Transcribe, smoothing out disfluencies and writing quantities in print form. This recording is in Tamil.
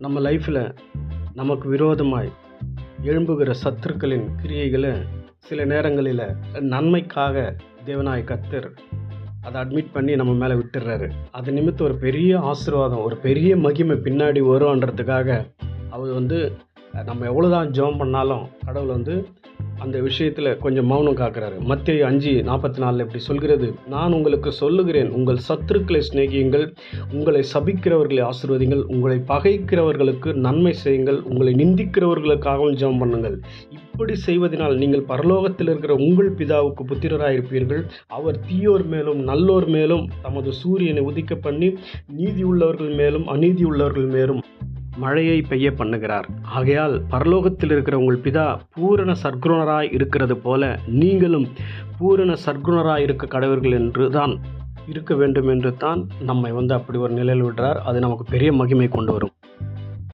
நம்ம லைஃப்பில் நமக்கு விரோதமாய் எழும்புகிற சத்துருக்களின் கிரியைகளை சில நேரங்களில் நன்மைக்காக தேவனாய் கர்த்தர் அதை அட்மிட் பண்ணி நம்ம மேலே விட்டுடுறாரு. அது நிமித்தம் ஒரு பெரிய ஆசீர்வாதம், ஒரு பெரிய மகிமை பின்னாடி வரும்ன்றதுக்காக அவர் நம்ம எவ்வளோதான் ஜெபம் பண்ணாலும் கடவுள் அந்த விஷயத்தில் கொஞ்சம் மௌனம் காக்கிறாரு. மத்தேயு 5:44 இப்படி சொல்கிறது, நான் உங்களுக்கு சொல்லுகிறேன், உங்கள் சத்துருக்களை சிநேகியுங்கள், உங்களை சபிக்கிறவர்களை ஆசீர்வதிங்கள், உங்களை பகைக்கிறவர்களுக்கு நன்மை செய்யுங்கள், உங்களை நிந்திக்கிறவர்களுக்காகவும் ஜெபம் பண்ணுங்கள். இப்படி செய்வதனால் நீங்கள் பரலோகத்தில் இருக்கிற உங்கள் பிதாவுக்கு புத்திரராயிருப்பீர்கள். அவர் தீயோர் மேலும் நல்லோர் மேலும் தமது சூரியனை உதிக்க பண்ணி நீதியுள்ளவர்கள் மேலும் அநீதியுள்ளவர்கள் மேலும் மழையை பெய்ய பண்ணுகிறார். ஆகையால் பரலோகத்தில் இருக்கிற உங்கள் பிதா பூரண சற்குணராய் இருக்கிறது போல நீங்களும் பூரண சற்குணராய் இருக்க கடவர்கள் என்று தான் இருக்க வேண்டும் என்று தான் நம்மை அப்படி ஒரு நிலையில் விடுறார். அது நமக்கு பெரிய மகிமை கொண்டு வரும்.